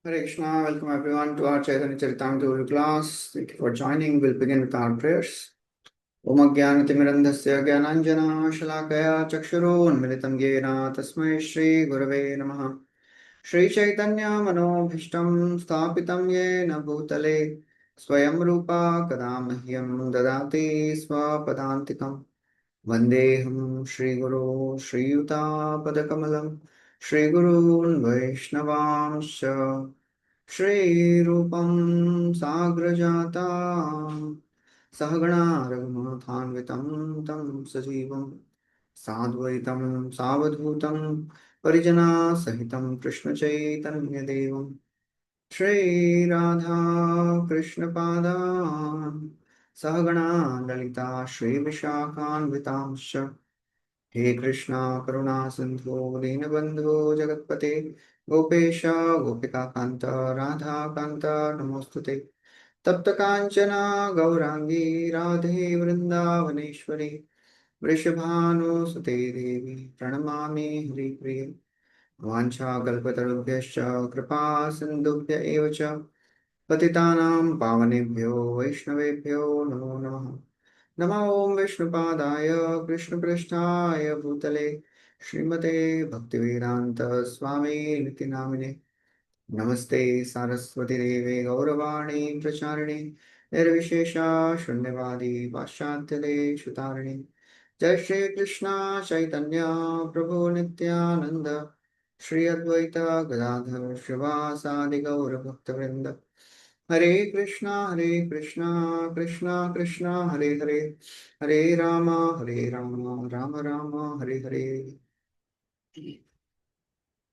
Hare Krishna, welcome everyone to our Chaitanya Caritamrta class. Thank you for joining. We'll begin with our prayers. Om Ajnanatimirandhasya Jnananjana Shalakaya Chakshurunmilitam Yena Tasmai Shri Gurave Namaha. Shri Chaitanya Manobhishtam Sthapitam Yena Bhutale Swayam Rupa Kadamahyam Dadati Swapadantikam Vandeham Shri Guru Shri Yuta Padakamalam Shri Gurun Vaishnavanscha श्रीरूपं साग्रजातां सहगणा रघुनाथान्वितं तं सजीवं साद्वैतं सावधूतं परिजनासहितं कृष्णचैतन्यदेवं श्रीराधा कृष्णपादान् सहगणा ललिता श्रीविशाखान्वितांश्च हे कृष्णा करुणा सिंधु दीनबंधु जगतपते गोपेश गोपिका कांत राधा कांत नमोस्तुते तप्त कांचना गौरांगी राधे वृंदावनेश्वरी वृषभानुसुते देवी प्रणमामि हरिप्रिये वाञ्छाकल्पतरुभ्यश्च कृपा सिन्धुभ्य एव च पतितानां पावनेभ्यो वैष्णवेभ्यो नमो नमः नमो ओं विष्णुपादाय कृष्णपृष्ठाय भूतले श्रीमते भक्तिवेदांत स्वामी निति नामिने नमस्ते सारस्वती देवे गौरवाणी प्रचारिणे निर्विशेषा शून्यवादी पाश्चात्य देशतारिणे जय श्री कृष्ण चैतन्य प्रभु नित्यानंद श्री अद्वैत गदाधर श्रीवासादि गौर भक्तवृंद हरे Krishna Krishna Krishna Hare Hare Hare Ram Ram Ram Hare Hare.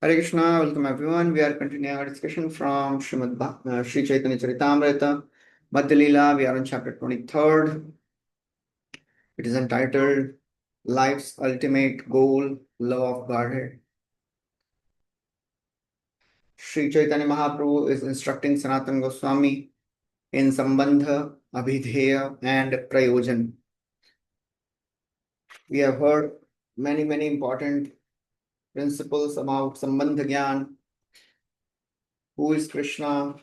Hare Krishna, welcome everyone. We are continuing our discussion from Sri Chaitanya Caritamrta, Madhya lila. We are on chapter 23rd. It is entitled Life's Ultimate Goal, Love of Godhead. Sri Chaitanya Mahaprabhu is instructing Sanatana Goswami in Sambandha, Abhidheya, and Prayojan. We have heard many important principles about Sambandha Gyan. Who is Krishna?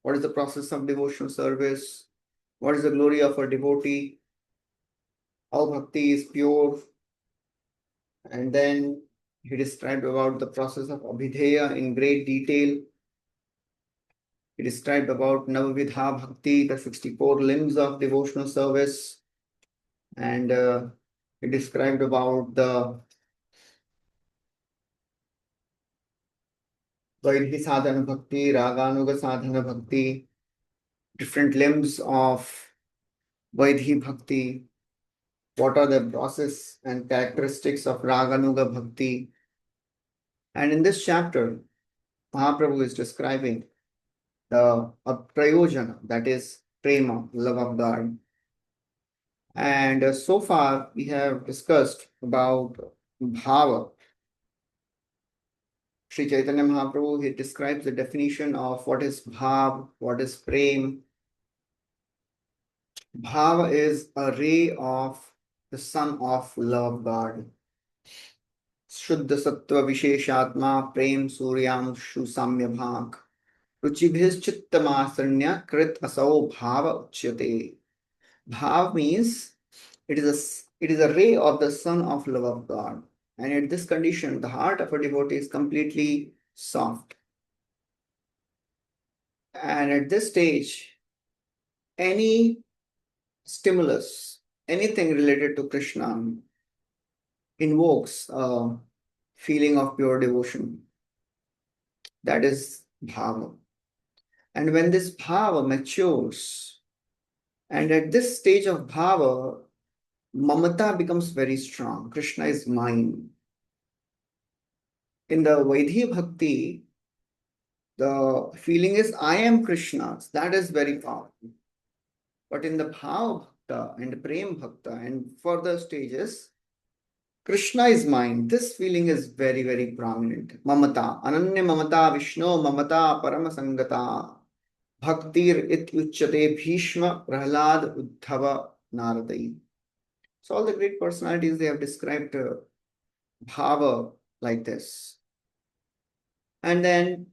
What is the process of devotional service? What is the glory of a devotee? How bhakti is pure? And then he described about the process of Abhidheya in great detail. He described about Navavidha Bhakti, the 64 limbs of devotional service. And he described about the Vaidhi Sadhana Bhakti, Raganuga Sadhana Bhakti, different limbs of Vaidhi Bhakti. What are the process and characteristics of Raganuga Bhakti? And in this chapter, Mahaprabhu is describing the prayojana, that is prema, love of God. And so far we have discussed about bhava. Sri Chaitanya Mahaprabhu, he describes the definition of what is bhav, what is prem. Bhava is a ray of the sun of love God. Shuddha sattva visheshatma prem suryanshu samyabhak. Ruchibhis chittamasanya krit asau bhava uchyate. Bhav means it is a ray of the sun of love of God. And at this condition, the heart of a devotee is completely soft. And at this stage, any stimulus, anything related to Krishna invokes a feeling of pure devotion. That is bhava. And when this bhava matures, and at this stage of bhava, mamata becomes very strong. Krishna is mine. In the Vaidhi Bhakti, the feeling is I am Krishna's. That is very powerful. But in the Bhava Bhakta and Prem Bhakta and further stages, Krishna is mine. This feeling is very prominent. Mamata. Ananya Mamata Vishnu Mamata Paramasangata. Bhaktir it uchate Bhishma Prahlad Uddhava Naradai. So all the great personalities, they have described bhava like this. And then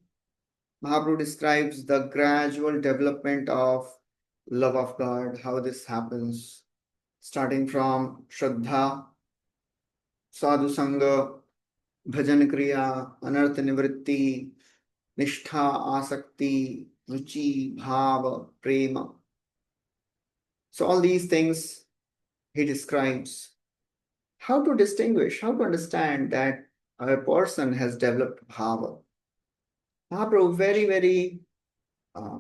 Mahaprabhu describes the gradual development of love of God, how this happens, starting from Shraddha, Sadhu Sangha, Bhajan Kriya, Anartha Nivritti, Nishtha, Asakti, Ruchi, Bhava, Prema. So all these things he describes. How to distinguish, how to understand that a person has developed bhava. Mahaprabhu very uh,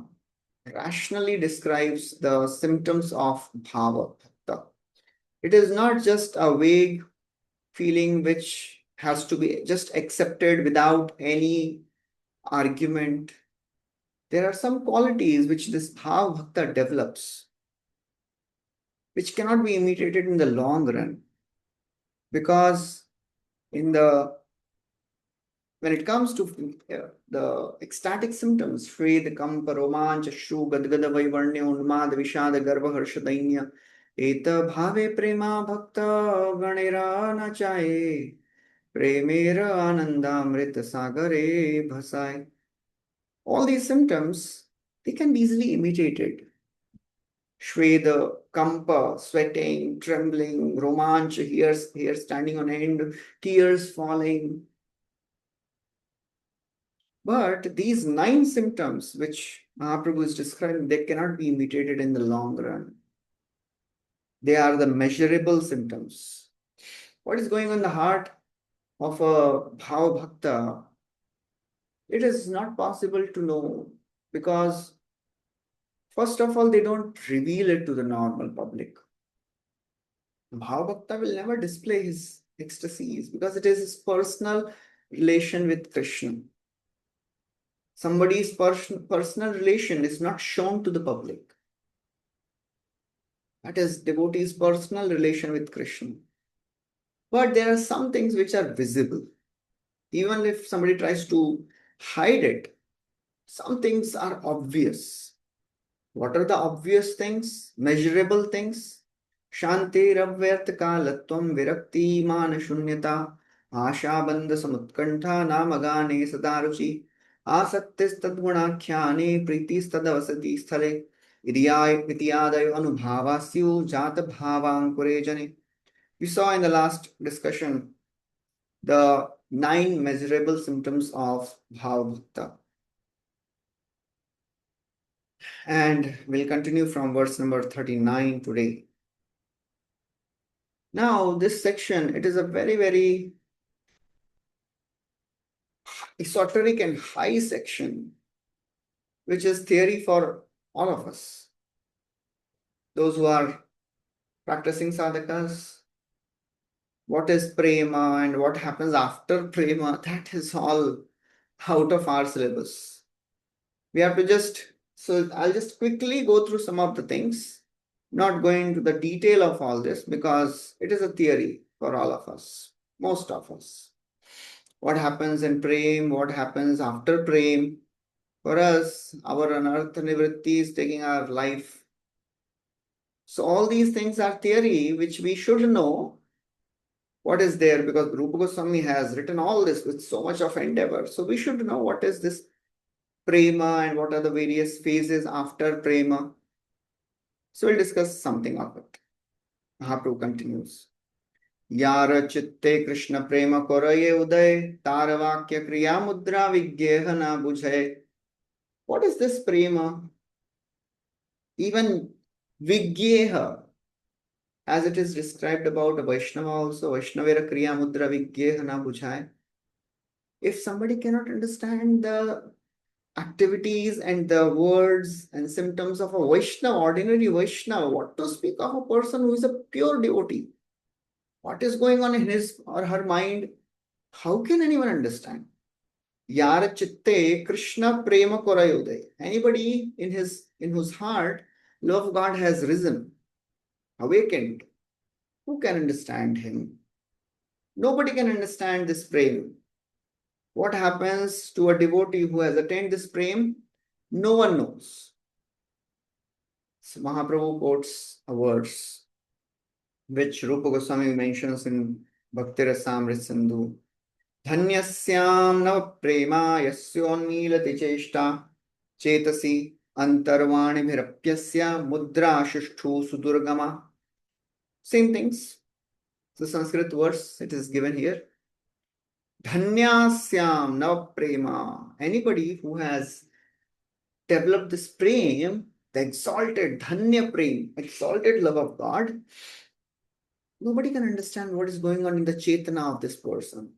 rationally describes the symptoms of bhava bhakta. It is not just a vague feeling which has to be just accepted without any argument. There are some qualities which this bhava bhakta develops, which cannot be imitated in the long run, because in the when it comes to the ecstatic symptoms, Shved, Kampa, Romancha, Shu, Gadgada, Vaivarnya, Unmad, Vishada, Garva, Harsha, Dainya, Eta Bhave Prema Bhakta Ganera Nachaye, Premera Anandamrita Sagare Bhasai. All these symptoms, they can be easily imitated. Shveda, Kampa, sweating, trembling, Romancha, hair standing on end, tears falling. But these 9 symptoms which Mahaprabhu is describing, they cannot be imitated in the long run. They are the measurable symptoms. What is going on in the heart of a Bhava Bhakta? It is not possible to know, because, first of all, they don't reveal it to the normal public. Bhava Bhakta will never display his ecstasies because it is his personal relation with Krishna. Somebody's personal relation is not shown to the public. That is devotee's personal relation with Krishna. But there are some things which are visible. Even if somebody tries to hide it, some things are obvious. What are the obvious things? Measurable things. Shanti Rabhyarth Kalatvam Virakti Mana Shunyata Asha Bandha Samutkantha Namagane Sadaruchi Asaktis Tadgunakhyane Pritis Tadavasati Sthale Idiyadayo Anubhavasyu Jata Bhavankure Jane. We saw in the last discussion the 9 measurable symptoms of Bhava Bhakta. And we'll continue from verse number 39 today. Now, this section, it is a very esoteric and high section, which is theory for all of us. Those who are practicing sadhakas, what is prema and what happens after prema, that is all out of our syllabus. We have to so I'll just quickly go through some of the things, not going into the detail of all this because it is a theory for all of us, most of us. What happens in prem, what happens after prem. For us, our anartha nivritti is taking our life. So all these things are theory which we should know what is there, because Rupa Goswami has written all this with so much of endeavor. So we should know what is this prema and what are the various phases after prema. So we'll discuss something of it. Mahaprabhu continues. Yara chitte Krishna prema koraye uday taravakya kriya mudra vigyeha na bujhay. What is this prema? Even vigyeha, as it is described about a Vaishnava also, Vaishnavera kriya mudra vigyeha na bujhay. If somebody cannot understand the activities and the words and symptoms of a Vaishnava, ordinary Vaishnava, what to speak of a person who is a pure devotee? What is going on in his or her mind? How can anyone understand? Yara chitte Krishna prema korayude. Anybody in whose heart love of God has risen, awakened, who can understand him? Nobody can understand this prema. What happens to a devotee who has attained this prema? No one knows. So Mahaprabhu quotes a verse which Rupa Goswami mentions in Bhakti Rasamrita Sindhu. Dhanyasyam nav prema yasyonmilati cheshta chetasi antarvani bhirapyasya mudra shushtu sudurgama. Same things. The Sanskrit verse, it is given here. Dhanyasyam nav prema. Anybody who has developed this prem, the exalted dhanya prem, exalted love of God, nobody can understand what is going on in the chetana of this person.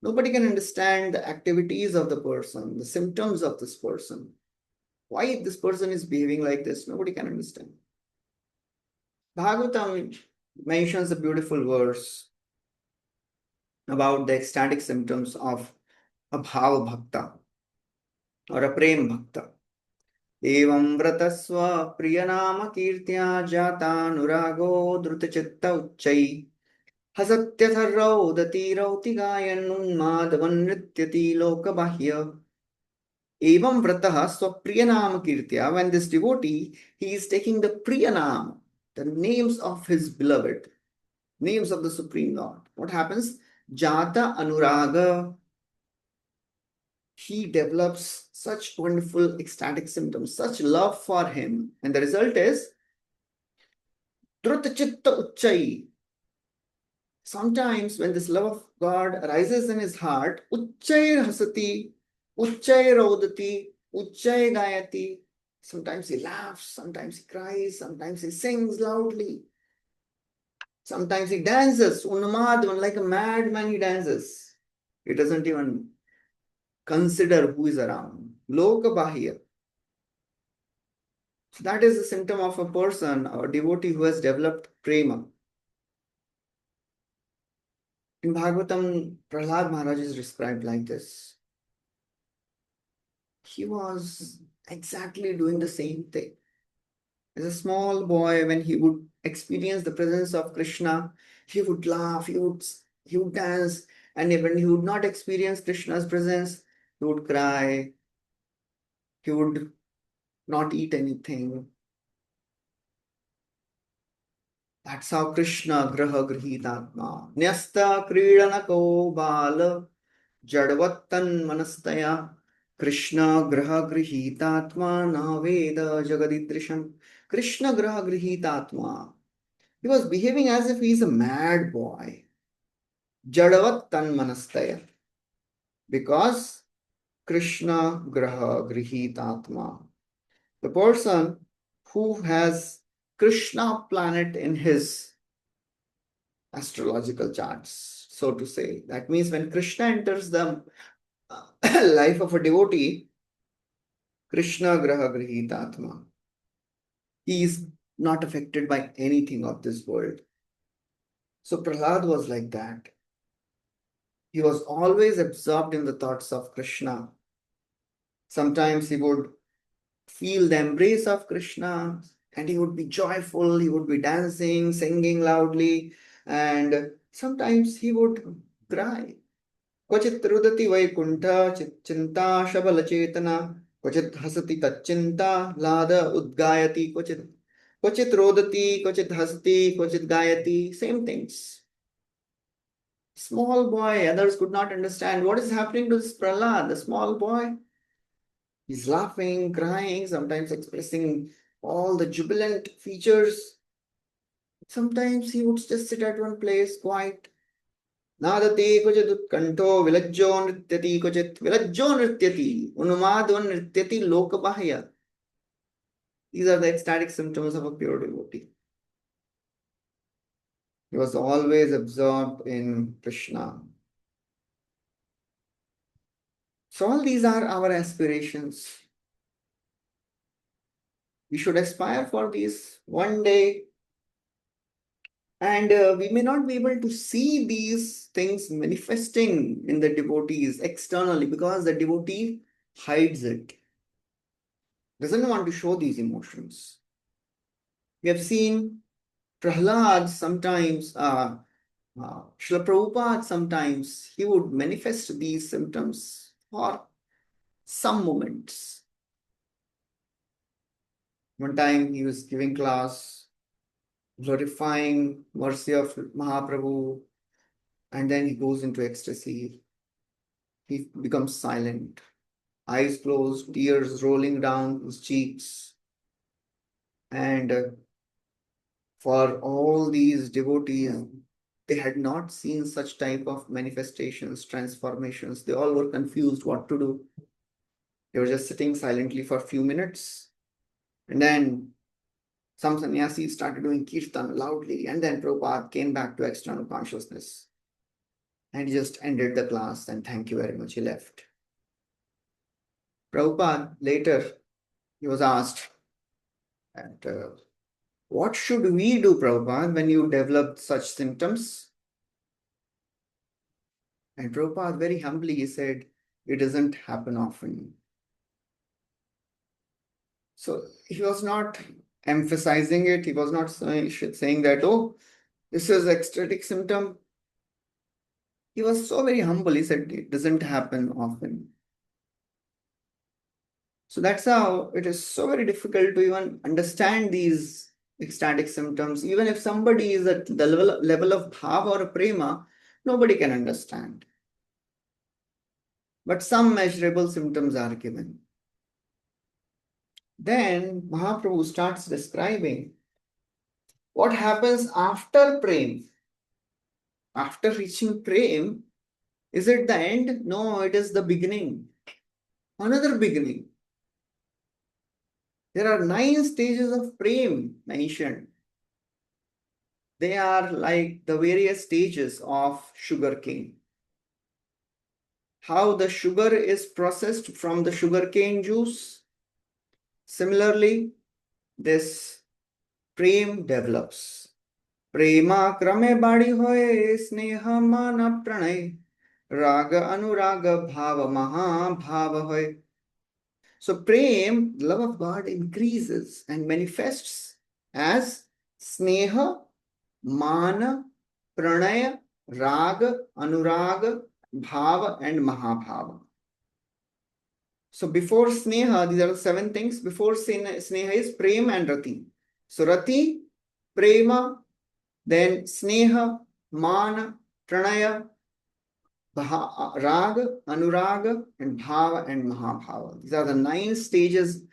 Nobody can understand the activities of the person, the symptoms of this person. Why this person is behaving like this, nobody can understand. Bhagavatam mentions a beautiful verse about the ecstatic symptoms of a bhava bhakta or a prem bhakta. Evam vratasva priyanama kirtya jatanurago drutachitta uchchai hasatyatharo datirauti gayan unmadavan nrityati lokabahya. Evam vrataha swapriyanama kirtya. When this devotee, he is taking the priyanam, the names of his beloved, names of the Supreme Lord. What happens? Jata anuraga. He develops such wonderful ecstatic symptoms, such love for him. And the result is Drutachitta Uchchai. Sometimes when this love of God arises in his heart, Uchchai Hasati, Uchchai Raudati, Uchchai Gayati. Sometimes he laughs, sometimes he cries, sometimes he sings loudly. Sometimes he dances, Unmadvan, like a madman he dances. He doesn't even consider who is around. Lokabahya. So that is a symptom of a person or devotee who has developed prema. In Bhagavatam, Prahlad Maharaj is described like this. He was exactly doing the same thing. As a small boy, when he would experience the presence of Krishna, he would laugh, he would dance, and when he would not experience Krishna's presence, he would cry, he would not eat anything. That's how Krishna graha grihitatma. Nyasta kridanako bala jadvattan manastaya. Krishna graha grihitatma na veda jagadidrisham. Krishna graha grihitatma. He was behaving as if he is a mad boy. Jadavattan manastaya. Because Krishna graha grihitatma. The person who has Krishna planet in his astrological charts, so to say. That means when Krishna enters the life of a devotee, Krishna graha grihitatma. He is not affected by anything of this world. So Prahlad was like that. He was always absorbed in the thoughts of Krishna. Sometimes he would feel the embrace of Krishna and he would be joyful, he would be dancing, singing loudly, and sometimes he would cry. क्वचित् रुदति वैकुण्ठ चिन्ता शबलचेतना क्वचित् हसति तच्चिन्ता लाद उद्गायति क्वचित् रोदति क्वचित् हसति क्वचित् गायति. Same things. Small boy, others could not understand what is happening to this Prahlad, the small boy. He's laughing, crying, sometimes expressing all the jubilant features. Sometimes he would just sit at one place, quiet. Nadati क्वचित् उत्कण्ठो विलज्जो नृत्यति क्वचित् विलज्जो नृत्यति उन्मादो नृत्यति लोकबाह्य. These are the ecstatic symptoms of a pure devotee. He was always absorbed in Krishna. So all these are our aspirations. We should aspire for these one day. And we may not be able to see these things manifesting in the devotees externally because the devotee hides it, doesn't want to show these emotions. We have seen Prahlad sometimes, Srila Prabhupada sometimes, he would manifest these symptoms for some moments. One time he was giving class, glorifying mercy of Mahaprabhu, and then he goes into ecstasy. He becomes silent, eyes closed, tears rolling down his cheeks. And for all these devotees, they had not seen such type of manifestations, transformations. They all were confused what to do. They were just sitting silently for a few minutes. And then some sannyasis started doing kirtan loudly. And then Prabhupada came back to external consciousness. And he just ended the class and thank you very much. He left. Prabhupada later, he was asked, and, what should we do, Prabhupada, when you develop such symptoms? And Prabhupada very humbly, he said, it doesn't happen often. So he was not emphasizing it. He was not saying that, oh, this is ecstatic symptom. He was so very humble. He said, it doesn't happen often. So that's how it is so very difficult to even understand these ecstatic symptoms. Even if somebody is at the level of bhava or prema, nobody can understand. But some measurable symptoms are given. Then Mahaprabhu starts describing what happens after prem. After reaching prem, is it the end? No, it is the beginning. Another beginning. There are 9 stages of prem mentioned. They are like the various stages of sugarcane. How the sugar is processed from the sugarcane juice. Similarly, this prem develops. Prema krame badi hoye sneha mana pranay raga anuraga bhava maha bhava hoye. So prem, love of God, increases and manifests as sneha, mana, pranaya, raga, anuraga, bhava and mahabhava. So before sneha, these are the 7 things. Before sneha is prem and rati. So rati, prema, then sneha, mana, pranaya, raga, anuraga, and bhava and mahabhava. These are the 9 stages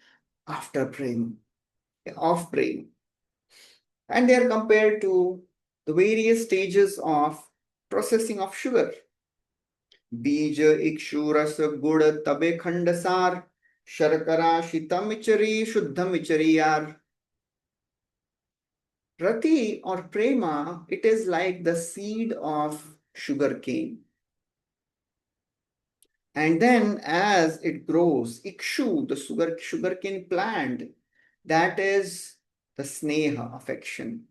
after prem, of prem. And they are compared to the various stages of processing of sugar. बीज इक्षु रस गुड़ तबे खंडसार शर्करा शीतमिचरी शुद्धमिचरी यार. Rati or prema, it is like the seed of sugarcane. And then as it grows, ikshu, the sugarcane plant, that is the sneha, affection.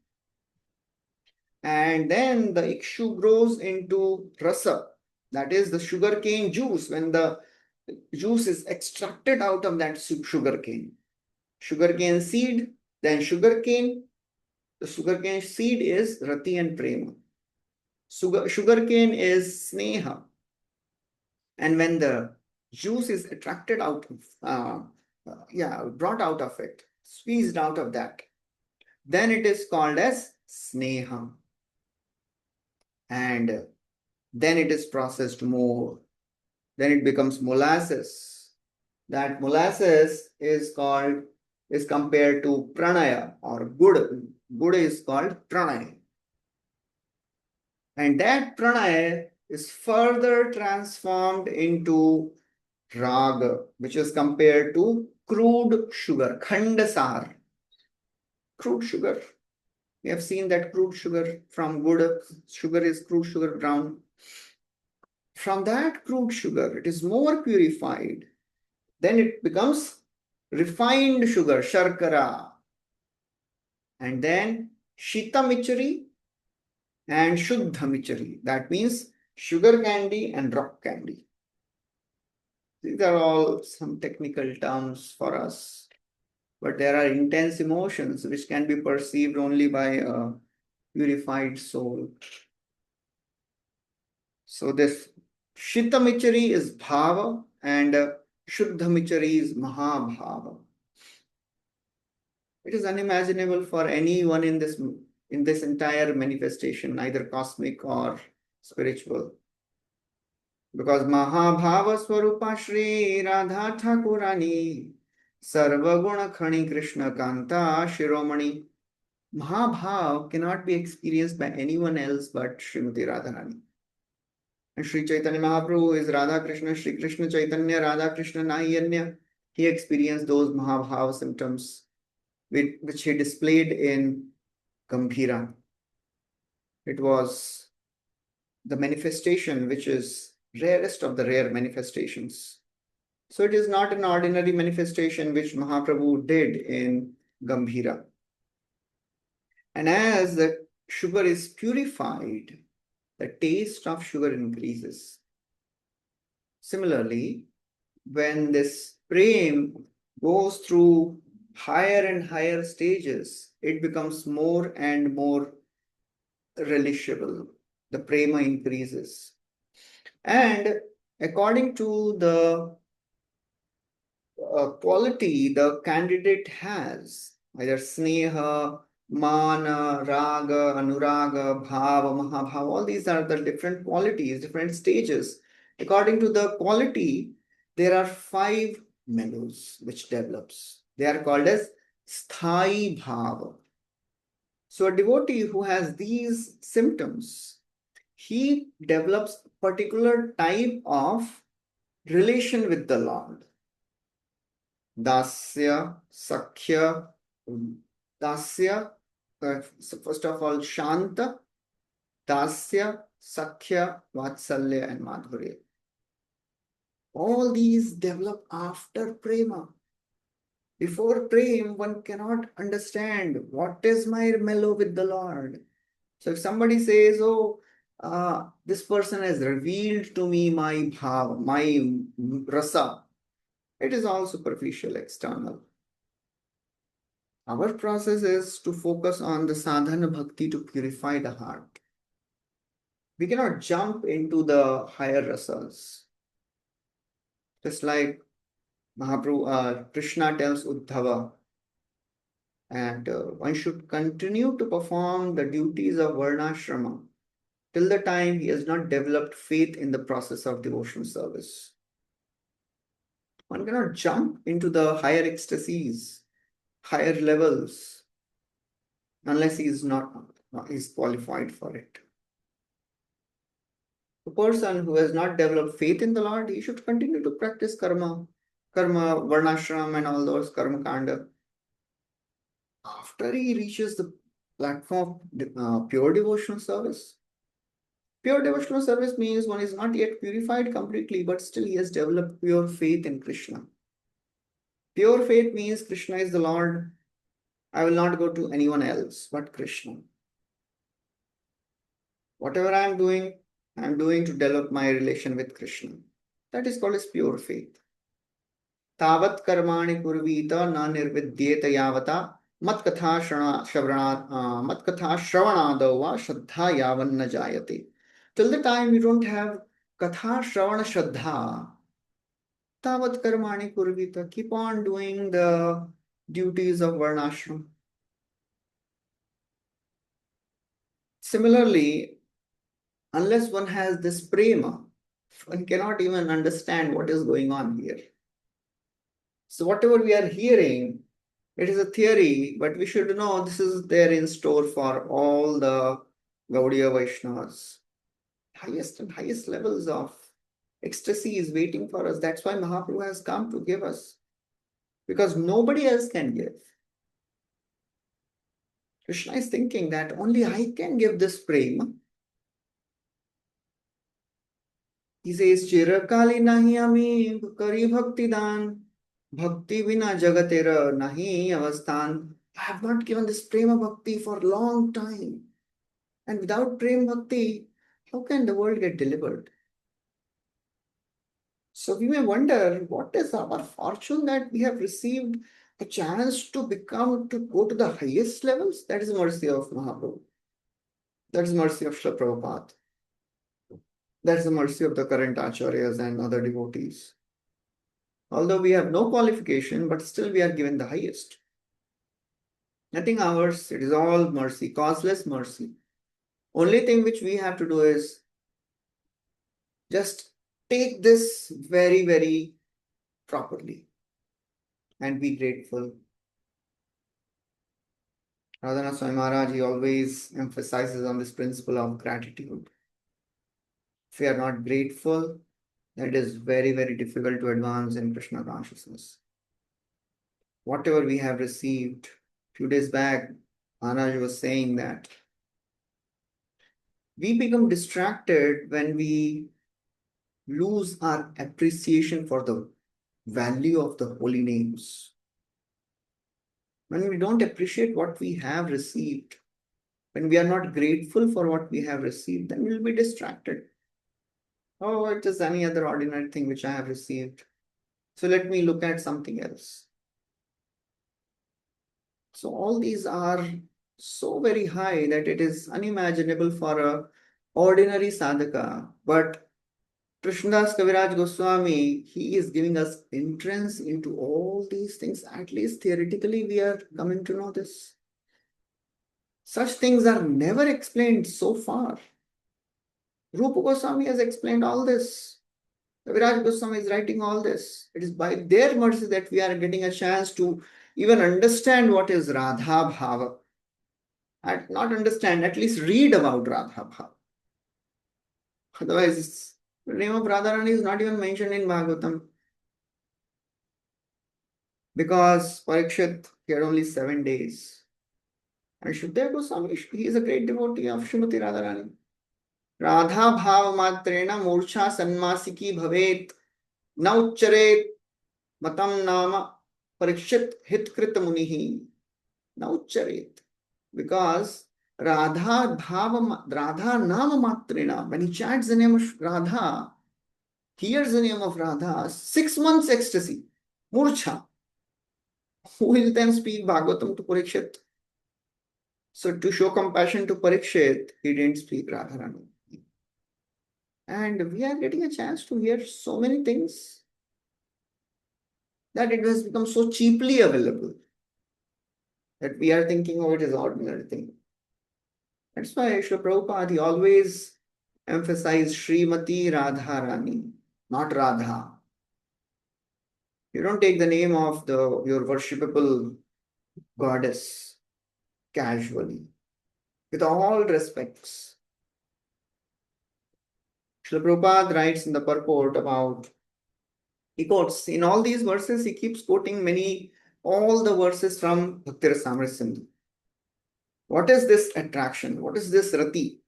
And then the ikshu grows into rasa, that is the sugarcane juice, when the juice is extracted out of that sugarcane. Sugarcane seed, then sugarcane. The sugarcane seed is rati and prema. Sugarcane is sneha. And when the juice is attracted out of, brought out of it, squeezed out of that, then it is called as sneha. And then it is processed more. Then it becomes molasses. That molasses is compared to pranaya or gud. Gud is called pranaya. And that pranaya is further transformed into raga, which is compared to crude sugar, khandasar. Crude sugar. We have seen that crude sugar from good sugar is crude sugar brown. From that crude sugar, it is more purified. Then it becomes refined sugar, sharkara. And then shitamichari and shuddhamichari. That means sugar candy and rock candy. These are all some technical terms for us. But there are intense emotions which can be perceived only by a purified soul. So this Shitamichari is bhava and Shuddhamichari is mahabhava. It is unimaginable for anyone in this entire manifestation, either cosmic or spiritual. Because Mahabhava Swarupa Shri Radha Thakurani Sarvaguna Khani Krishna Kanta Shiromani. Mahabhav cannot be experienced by anyone else but Srimati Radharani. And Sri Chaitanya Mahaprabhu is Radha Krishna, Sri Krishna Chaitanya, Radha Krishna Nayanya. He experienced those Mahabhava symptoms which he displayed in Gambhira. It was the manifestation which is rarest of the rare manifestations. So it is not an ordinary manifestation which Mahaprabhu did in Gambhira. And as the sugar is purified, the taste of sugar increases. Similarly, when this prem goes through higher and higher stages, it becomes more and more relishable. The prema increases. And according to the quality the candidate has, either sneha, mana, raga, anuraga, bhava, mahabhava, all these are the different qualities, different stages. According to the quality, there are 5 mellows which develops. They are called as sthai bhava. So a devotee who has these symptoms, he develops a particular type of relation with the Lord. Dasya, Sakhya, Dasya, so first of all, Shanta, Dasya, Sakhya, Vatsalya, and Madhurya. All these develop after Prema. Before Prem, one cannot understand what is my mellow with the Lord. So if somebody says, oh, this person has revealed to me my bhav, my rasa, it is all superficial, external. Our process is to focus on the sadhana bhakti to purify the heart. We cannot jump into the higher rasas. Just like Mahaprabhu, Krishna tells Uddhava, and one should continue to perform the duties of Varnashrama till the time he has not developed faith in the process of devotional service. One cannot jump into the higher ecstasies, higher levels, unless he is not is qualified for it. A person who has not developed faith in the Lord, he should continue to practice karma, varnashram, and all those karma kanda. After he reaches the platform of pure devotional service, pure devotional service means one is not yet purified completely, but still he has developed pure faith in Krishna. Pure faith means Krishna is the Lord. I will not go to anyone else but Krishna. Whatever I am doing to develop my relation with Krishna. That is called as pure faith. Tavat karmani kurvita na nirvidyeta yavata mat katha shravanadava shraddha yavan na jayate. Till the time you don't have katha shravana shraddha, tavat karmani kurvita, keep on doing the duties of varnashram. Similarly, unless one has this prema, one cannot even understand what is going on here. So whatever we are hearing, it is a theory, but we should know this is there in store for all the Gaudiya Vaishnavas. Highest and highest levels of ecstasy is waiting for us. That's why Mahaprabhu has come to give us. Because nobody else can give. Krishna is thinking that only I can give this prema. He says, Chirakali nahi ami kari bhakti dan. Bhakti vina jagatera nahi avasthan. I have not given this prema bhakti for a long time. And without prema bhakti, how can the world get delivered? So we may wonder, what is our fortune that we have received a chance to go to the highest levels? That is the mercy of Mahaprabhu. That is the mercy of Srila Prabhupada. That is the mercy of the current acharyas and other devotees. Although we have no qualification, but still we are given the highest. Nothing ours, it is all mercy, causeless mercy. Only thing which we have to do is just take this very, very properly and be grateful. Radhanath Swami Maharaj, he always emphasizes on this principle of gratitude. If we are not grateful, then it is very, very difficult to advance in Krishna consciousness. Whatever we have received, few days back, Maharaj was saying that we become distracted when we lose our appreciation for the value of the holy names. When we don't appreciate what we have received, when we are not grateful for what we have received, then we'll be distracted. Oh, it is any other ordinary thing which I have received. So let me look at something else. So all these are so very high that it is unimaginable for a ordinary sadhaka. But Krishnadas Kaviraj Goswami, he is giving us entrance into all these things. At least theoretically, we are coming to know this. Such things are never explained so far. Rupa Goswami has explained all this. Kaviraj Goswami is writing all this. It is by their mercy that we are getting a chance to even understand what is Radha Bhava. And not understand, at least read about Radha Bhava. Otherwise, the name of Radharani is not even mentioned in Bhagavatam. Because Parikshit, he had only 7 days. And Shukdev Goswami, he is a great devotee of Srimati Radharani. Radha Bhava Matrena Murcha Sanmasiki Bhavet Na Uchcharet Matam Nama Parikshit Hitkrit Munihi Na Uchcharet. Because Radha Nama Matrena, when he chants the name of Radha, hears the name of Radha, 6 months ecstasy, Murcha. Who will then speak Bhagavatam to Parikshit? So to show compassion to Parikshit, he didn't speak Radharani. And we are getting a chance to hear so many things that it has become so cheaply available that we are thinking, oh, it is ordinary thing. That's why Srila Prabhupada, he always emphasized Srimati Radharani, not Radha. You don't take the name of your worshipable goddess casually, with all respects. Srila Prabhupada writes in the purport about, he quotes, in all these verses, he keeps quoting all the verses from Bhakti Rasamrita Sindhu. What is this attraction? What is this rati?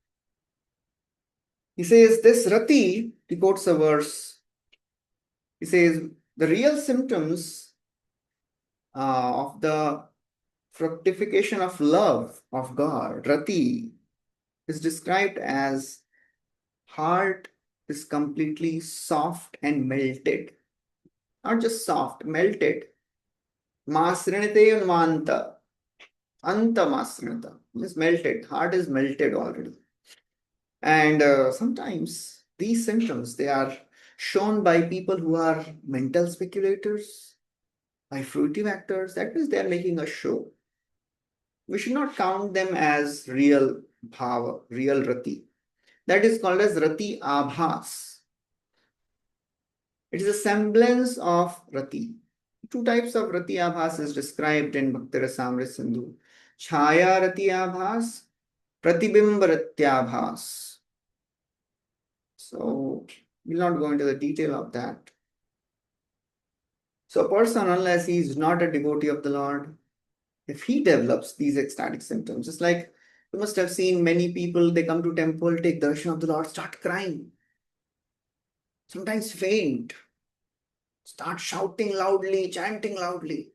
He says, this rati, he quotes a verse. He says, the real symptoms of the fructification of love of God, rati, is described as heart is completely soft and melted. Not just soft, melted. Masrinite unvanta. Anta masrinata. Means melted. Heart is melted already. And sometimes these symptoms, they are shown by people who are mental speculators, by fruitive actors. That means they are making a show. We should not count them as real bhava, real rati. That is called as rati abhas. It is a semblance of rati. 2 types of rati abhas is described in Bhakti Rasamrita Sindhu. Chhaya rati abhas, pratibimba rati abhas. So, we'll not go into the detail of that. So, a person, unless he is not a devotee of the Lord, if he develops these ecstatic symptoms, just like you must have seen many people, they come to temple, take darshan of the Lord, start crying, sometimes faint, start shouting loudly, chanting loudly.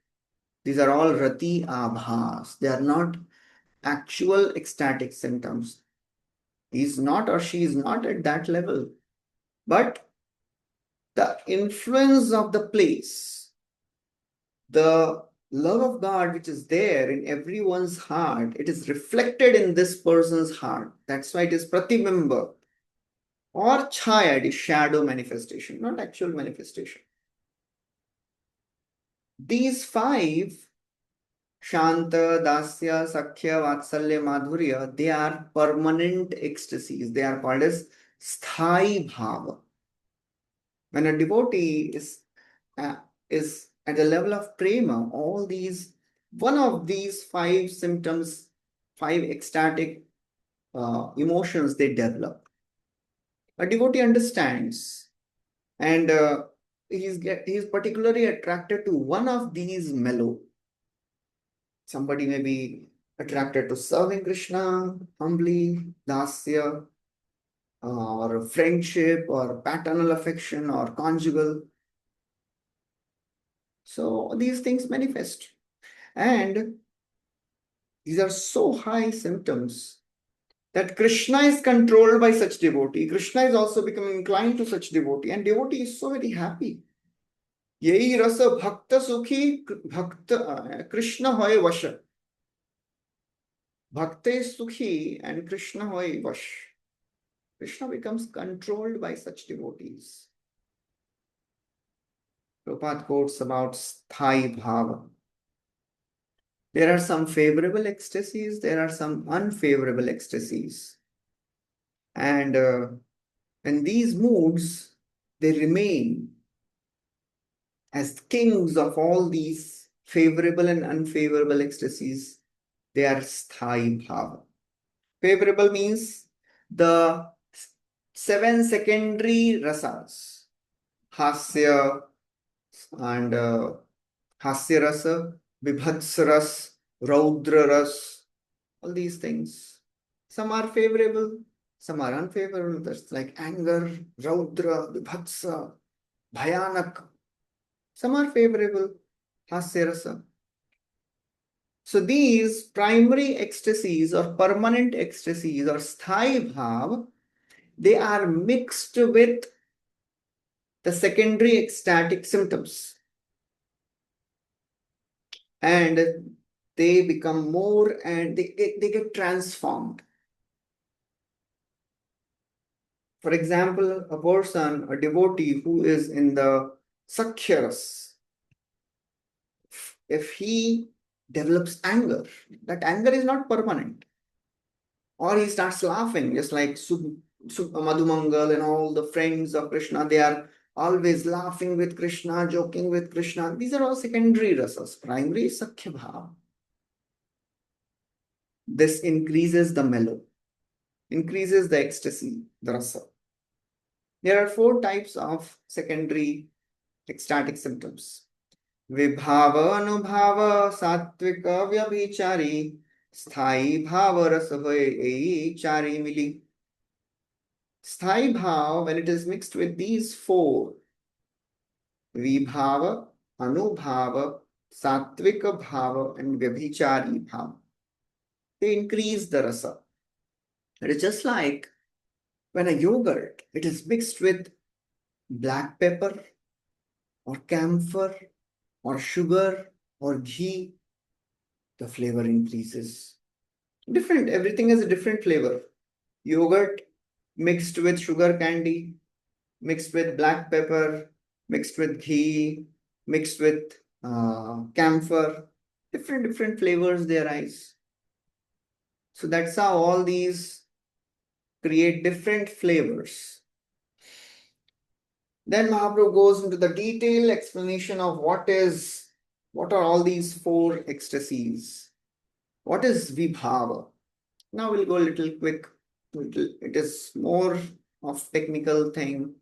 These are all rati abhas. They are not actual ecstatic symptoms. He is not or she is not at that level. But the influence of the place, the love of God which is there in everyone's heart, it is reflected in this person's heart. That's why it is pratibimba. Or chaya, it is shadow manifestation, not actual manifestation. These 5, Shanta, Dasya, Sakhya, Vatsalya, Madhurya, they are permanent ecstasies. They are called as Sthai Bhava. When a devotee is at the level of prema, all these, one of these five symptoms, five ecstatic emotions they develop. A devotee understands, and he's particularly attracted to one of these mellow. Somebody may be attracted to serving Krishna humbly, dasya, or friendship, or paternal affection, or conjugal. So these things manifest. And these are so high symptoms that Krishna is controlled by such devotee. Krishna is also becoming inclined to such devotee, and devotee is so very happy. Yehi rasa bhakta sukhi bhakta Krishna hoy vasha. Bhakta is sukhi and Krishna hoy vash. Krishna becomes controlled by such devotees. Prabhupada quotes about sthai bhava. There are some favorable ecstasies, there are some unfavorable ecstasies. And in these moods, they remain as kings of all these favorable and unfavorable ecstasies. They are sthai bhava. Favorable means the seven secondary rasas, hasya and hasya rasa, vibhats ras, raudra ras, all these things. Some are favorable, some are unfavorable. That's like anger, raudra, vibhatsa, bhayanak. Some are favorable, hasya rasa. So these primary ecstasies or permanent ecstasies or sthai bhav, they are mixed with the secondary ecstatic symptoms. And they become more and they get transformed. For example, a person, a devotee who is in the Sakhyaras, if he develops anger, that anger is not permanent. Or he starts laughing, just like Madhumangal and all the friends of Krishna, they are always laughing with Krishna, joking with Krishna. These are all secondary rasas. Primary is Sakhya Bhava. This increases the mellow, increases the ecstasy, the rasa. There are four types of secondary ecstatic symptoms. Vibhava, Anubhava, Sattvika, Vyabhichari, Sthai Bhava, Rasavai, Chari Mili. Sthai Bhava, when it is mixed with these four, Vibhava, Anubhava, Sattvika Bhava, and Vyabhichari Bhava, they increase the rasa. It is just like when a yogurt, it is mixed with black pepper or camphor or sugar or ghee, the flavor increases. Different, everything has a different flavor. Yogurt mixed with sugar candy, mixed with black pepper, mixed with ghee, mixed with camphor, different flavors they arise. So that's how all these create different flavors. Then Mahaprabhu goes into the detailed explanation of what are all these four ecstasies. What is vibhava? Now we'll go a little quick. It is more of technical thing.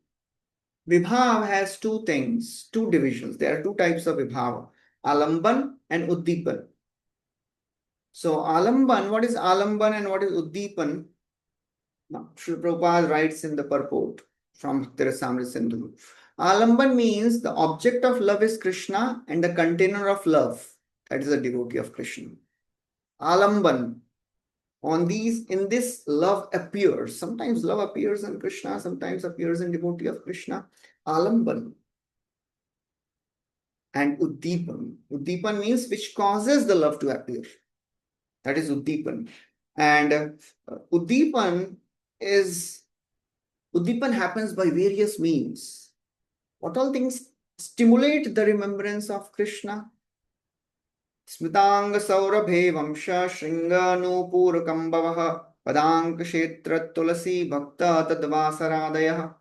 Vibhav has two things, two divisions. There are two types of vibhava, alamban and uddipan. So alamban, what is alamban and what is uddipan? Now, Srila Prabhupada writes in the purport from Caritamrta Sindhu. Alamban means the object of love is Krishna and the container of love, that is a devotee of Krishna. Alamban, in this love appears. Sometimes love appears in Krishna, sometimes appears in devotee of Krishna. Alamban. And uddipan. Uddipan means which causes the love to appear. That is uddipan. And uddipan happens by various means. What all things stimulate the remembrance of Krishna? Smitanga saurabhe vamsha shringa nupur kambavaha padank kshetra tulasi bhakta tadvasaradaya.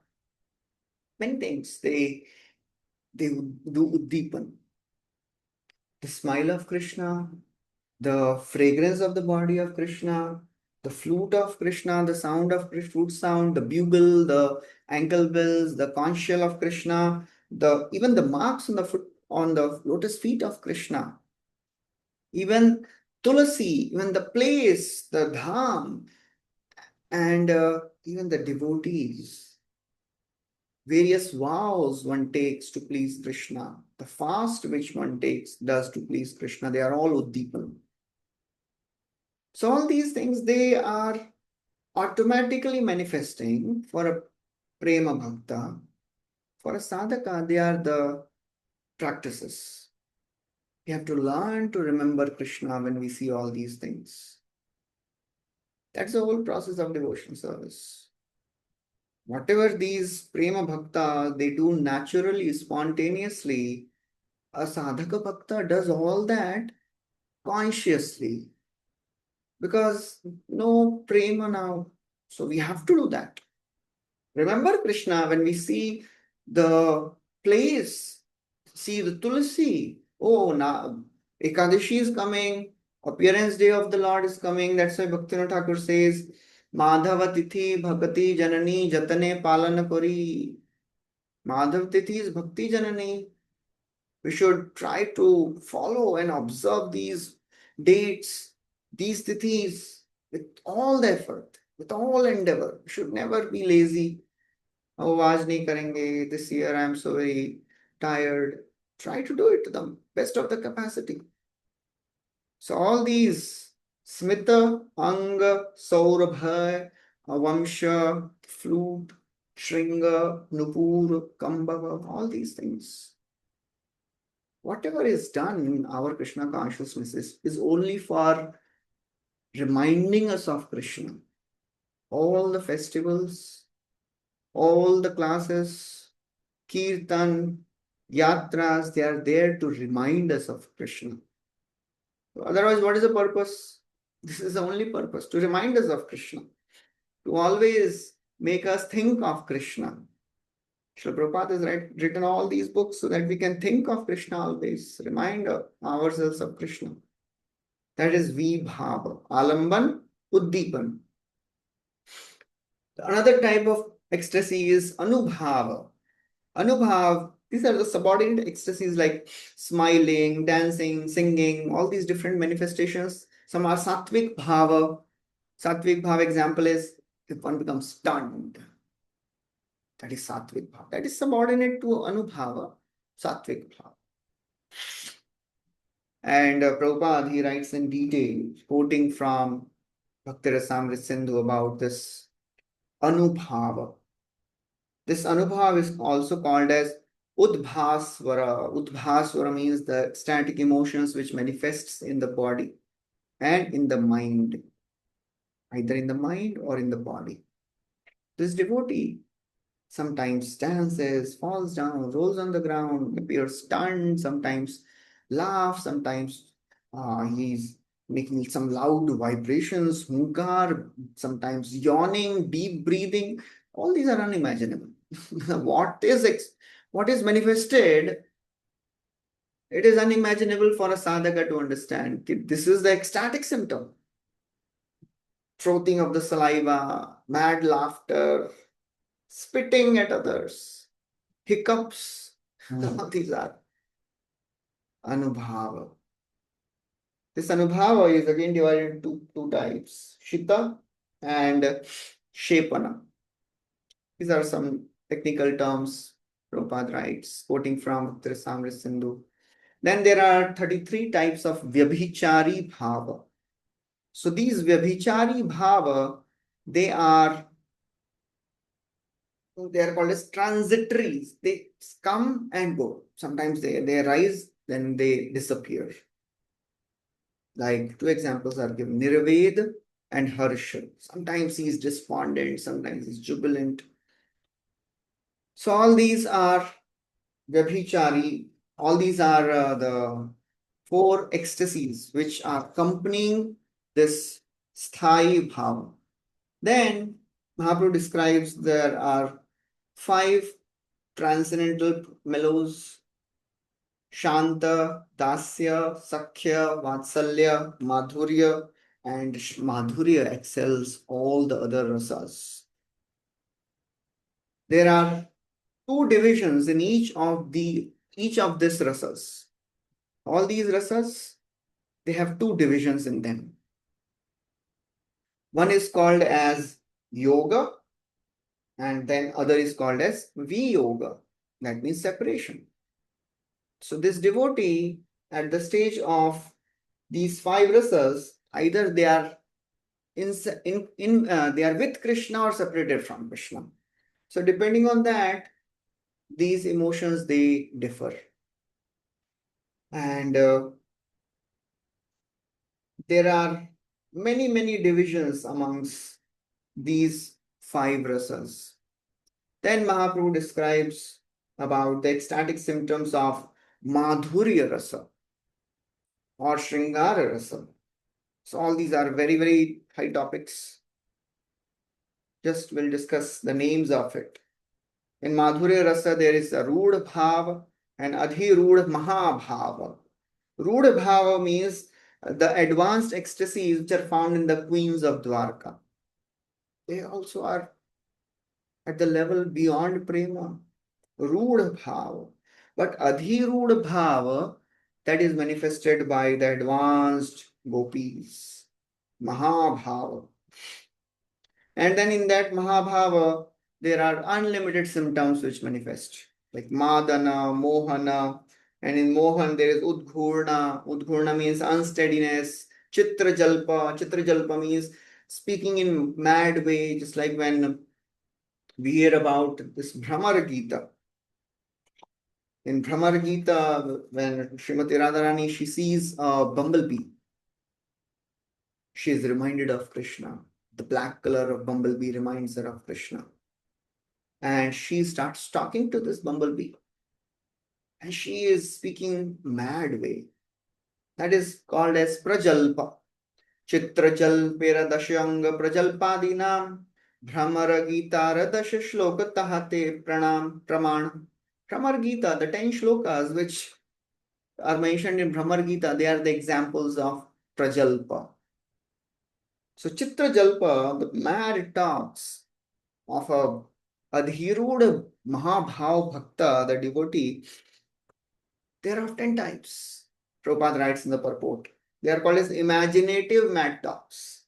many things. They do Uddipan. The smile of Krishna, the fragrance of the body of Krishna, the flute of Krishna, the sound of flute sound, the bugle, the ankle bells, the conch shell of Krishna, the even the marks on the foot on the lotus feet of Krishna, even Tulasi, even the place, the dham, and even the devotees. Various vows one takes to please Krishna, the fast which one takes does to please Krishna, they are all Uddipan. So all these things, they are automatically manifesting for a prema bhakta. For a sadhaka, they are the practices. We have to learn to remember Krishna when we see all these things. That's the whole process of devotion service. Whatever these prema bhakta, they do naturally, spontaneously, a sadhaka bhakta does all that consciously. Because no prema now. So we have to do that. Remember Krishna when we see the place, see the Tulsi. Oh, now Ekadashi is coming, appearance day of the Lord is coming. That's why Bhaktivinoda Thakur says, Madhava Tithi Bhakati Janani Jatane Palana Kori. Madhav Tithi is Bhakti Janani. We should try to follow and observe these dates, these tithis with all the effort, with all endeavor. We should never be lazy. Oh, aaj nahi karenge. This year I am so very tired. Try to do it to the best of the capacity. So all these Smita, Anga, Saurabha, Vamsha, flute, Shringa, Nupur, Kambava, all these things. Whatever is done in our Krishna consciousness is only for reminding us of Krishna. All the festivals, all the classes, kirtan, yatras, they are there to remind us of Krishna. Otherwise, what is the purpose? This is the only purpose, to remind us of Krishna, to always make us think of Krishna. Srila Prabhupada has written all these books so that we can think of Krishna always, remind ourselves of Krishna. That is Vibhava, Alamban, Uddipan. Another type of ecstasy is Anubhava. Anubhav, these are the subordinate ecstasies like smiling, dancing, singing, all these different manifestations. Some are Sattvic Bhava. Sattvic Bhava example is if one becomes stunned. That is Sattvic Bhava. That is subordinate to Anubhava, Sattvic Bhava. And Prabhupada, he writes in detail, quoting from Bhaktirasamrita Sindhu about this Anubhava. This Anubhava is also called as Udbhasvara. Udbhasvara means the ecstatic emotions which manifests in the body and in the mind, either in the mind or in the body. This devotee sometimes dances, falls down, rolls on the ground, appears stunned, sometimes laughs, sometimes he's making some loud vibrations, hunkar, sometimes yawning, deep breathing. All these are unimaginable. What is manifested, it is unimaginable for a sadhaka to understand. This is the ecstatic symptom. Frothing of the saliva, mad laughter, spitting at others, hiccups. All these are anubhava. This anubhava is again divided into two types, shita and shepana. These are some technical terms Prabhupada writes, quoting from Trisamrit Sindhu. Then there are 33 types of vyabhichari bhava. So these vyabhichari bhava, they are called as transitories. They come and go. Sometimes they arise, then they disappear. Like two examples are given, Nirved and Harsha. Sometimes he is despondent, sometimes he's jubilant. So all these are Vyabhichari, all these are the four ecstasies which are accompanying this sthai bhava. Then Mahaprabhu describes there are 5 transcendental mellows, Shanta, Dasya, Sakhya, Vatsalya, Madhurya, and Madhurya excels all the other rasas. There are two divisions in each of these rasas. All these rasas, they have two divisions in them. One is called as yoga, and then other is called as viyoga. That means separation. So this devotee at the stage of these five rasas, either they are they are with Krishna or separated from Krishna. So depending on that, these emotions they differ, and there are many divisions amongst these five rasas. Then Mahaprabhu describes about the ecstatic symptoms of Madhurya rasa or Shringara rasa. So all these are very high topics. Just we'll discuss the names of it. In Madhurya rasa, there is a Rudha Bhava and Adhirudha Mahabhava. Rudha Bhava means the advanced ecstasies which are found in the queens of Dwarka. They also are at the level beyond Prema. Rudha Bhava. But Adhirudha Bhava, that is manifested by the advanced gopis. Mahabhava. And then in that Mahabhava, there are unlimited symptoms which manifest, like Madana, Mohana, and in Mohan there is Udghurna. Udghurna means unsteadiness. Chitrajalpa. Chitrajalpa means speaking in mad way, just like when we hear about this Brahmar Gita. In Brahmar Gita, when Srimati Radharani, she sees a bumblebee, she is reminded of Krishna. The black color of bumblebee reminds her of Krishna. And she starts talking to this bumblebee. And she is speaking mad way. That is called as Prajalpa. Chitrajalpera dashyanga prajalpadinam Brahmara Gita Radasha Shloka Tahate Pranam Praman. Brahmar Gita, the 10 shlokas which are mentioned in Brahmar Gita, they are the examples of Prajalpa. So Chitrajalpa, the mad talks of a Adhiruda Mahabhav Bhakta, the devotee, there are 10 types. Prabhupada writes in the purport. They are called as imaginative mad talks.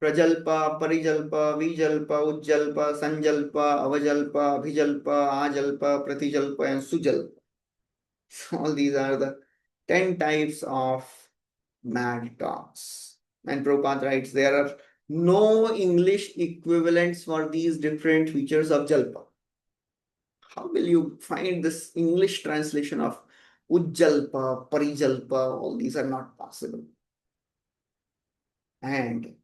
Prajalpa, Parijalpa, Vijalpa, Ujjalpa, Sanjalpa, Avajalpa, Abhijalpa, Ajalpa, Pratijalpa, and Sujalpa. So all these are the 10 types of mad talks. And Prabhupada writes there are no English equivalents for these different features of Jalpa. How will you find this English translation of Ujjalpa, Parijalpa? All these are not possible. And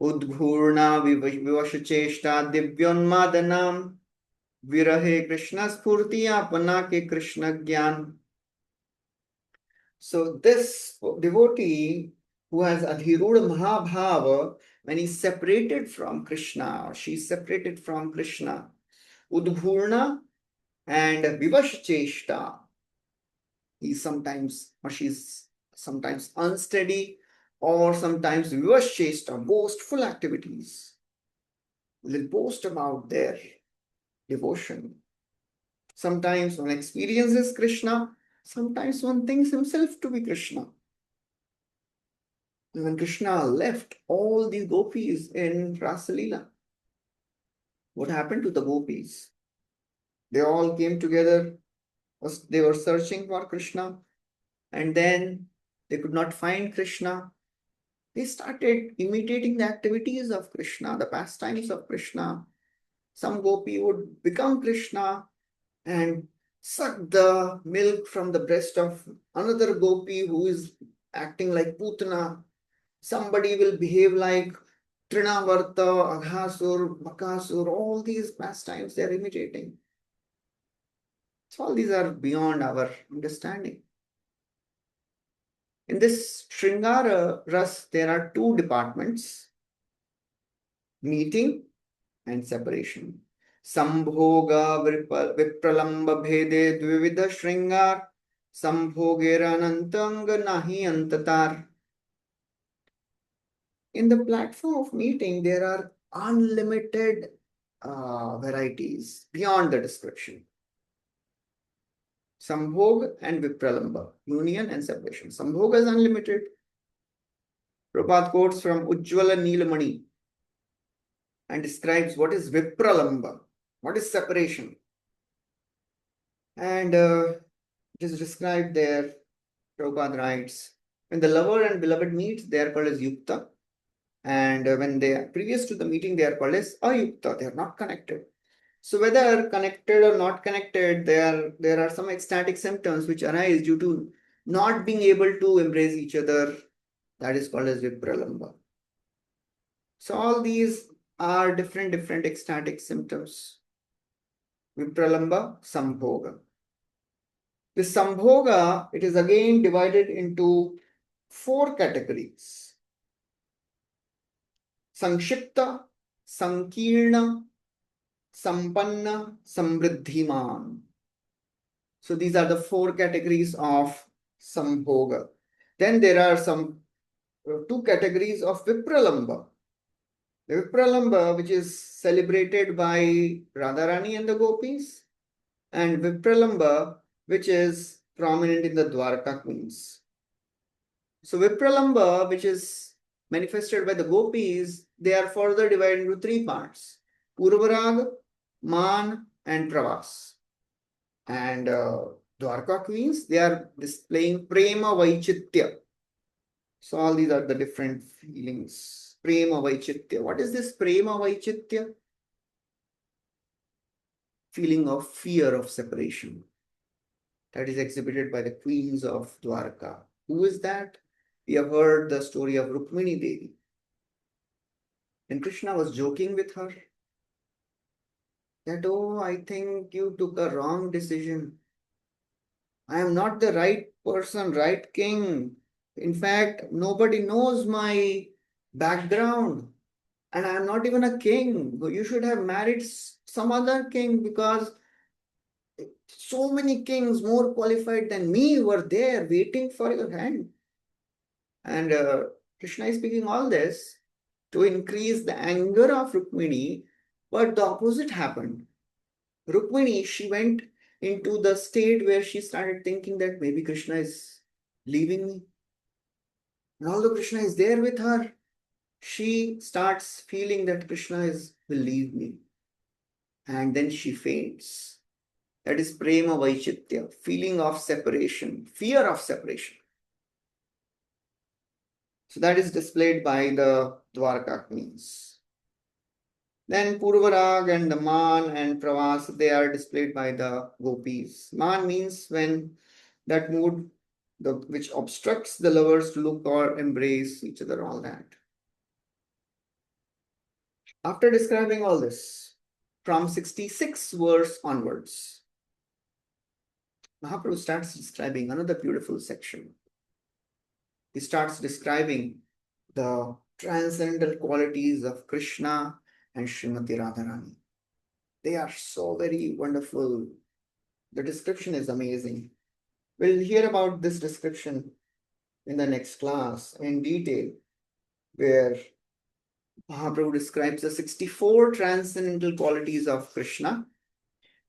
Udghurna, Vivashacheshta, Divyonmadanam, Virahe Krishna Spurti Apana ke Krishna Gyan. So this devotee who has Adhiruda Mahabhava, when he's separated from Krishna, or she's separated from Krishna, Udghurna and Vivashcheshta, he's sometimes or she's sometimes unsteady, or sometimes Vivashcheshta, boastful activities. They'll boast about their devotion. Sometimes one experiences Krishna, sometimes one thinks himself to be Krishna. And when Krishna left all these gopis in Rasalila, what happened to the gopis? They all came together. They were searching for Krishna, and then they could not find Krishna. They started imitating the activities of Krishna, the pastimes of Krishna. Some gopi would become Krishna and suck the milk from the breast of another gopi who is acting like Putana. Somebody will behave like Trinavarta, Aghasur, Bakasur, all these pastimes they are imitating. So all these are beyond our understanding. In this Shringara Ras, there are two departments, meeting and separation. Sambhoga vipralamba bhede dvividha shringar sambhogera anantanga nahi antatar. In the platform of meeting, there are unlimited varieties beyond the description. Sambhog and Vipralamba, union and separation. Sambhog is unlimited. Prabhupada quotes from Ujjvala Neelamani and describes what is Vipralamba, what is separation. And it is described there. Prabhupada writes, when the lover and beloved meet, they are called as Yukta. And when they are previous to the meeting, they are called as Ayukta. They are not connected. So whether connected or not connected, there are some ecstatic symptoms which arise due to not being able to embrace each other. That is called as Vipralamba. So all these are different ecstatic symptoms. Vipralamba, Sambhoga. This Sambhoga, it is again divided into 4 categories. Sankshipta, Sankirna, Sampanna, Samriddhiman. So these are the 4 categories of Sambhoga. Then there are some 2 categories of Vipralamba. The Vipralamba, which is celebrated by Radharani and the gopis, and Vipralamba, which is prominent in the Dwarka queens. So Vipralamba, which is manifested by the gopis, they are further divided into 3 parts: Purvarag, Man, and Pravas. And Dwarka queens, they are displaying Prema Vaichitya. So all these are the different feelings. Prema Vaichitya. What is this Prema Vaichitya? Feeling of fear of separation. That is exhibited by the queens of Dwarka. Who is that? We have heard the story of Rukmini Devi. And Krishna was joking with her that, oh, I think you took a wrong decision. I am not the right person, right king. In fact, nobody knows my background. And I am not even a king. You should have married some other king, because so many kings more qualified than me were there waiting for your hand. And Krishna is speaking all this to increase the anger of Rukmini, but the opposite happened. Rukmini, she went into the state where she started thinking that maybe Krishna is leaving me. And although Krishna is there with her, she starts feeling that Krishna will leave me. And then she faints. That is Prema Vaichitya, feeling of separation, fear of separation. So that is displayed by the Dwarka queens. Then Purvarag and the Man and Pravas, they are displayed by the gopis. Man means when that mood which obstructs the lovers to look or embrace each other, all that. After describing all this, from 66 verse onwards, Mahaprabhu starts describing another beautiful section. He starts describing the transcendental qualities of Krishna and Srimati Radharani. They are so very wonderful. The description is amazing. We'll hear about this description in the next class in detail, where Mahaprabhu describes the 64 transcendental qualities of Krishna,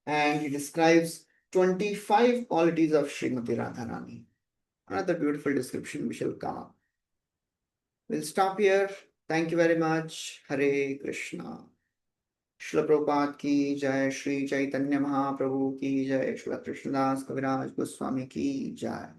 and he describes 25 qualities of Srimati Radharani. Another beautiful description we shall come up. We'll stop here. Thank you very much. Hare Krishna. Shri Prabhupada ki jai, Shri Caitanya Mahaprabhu ki jai, Shri Krishnadas Kaviraj Goswami ki jai.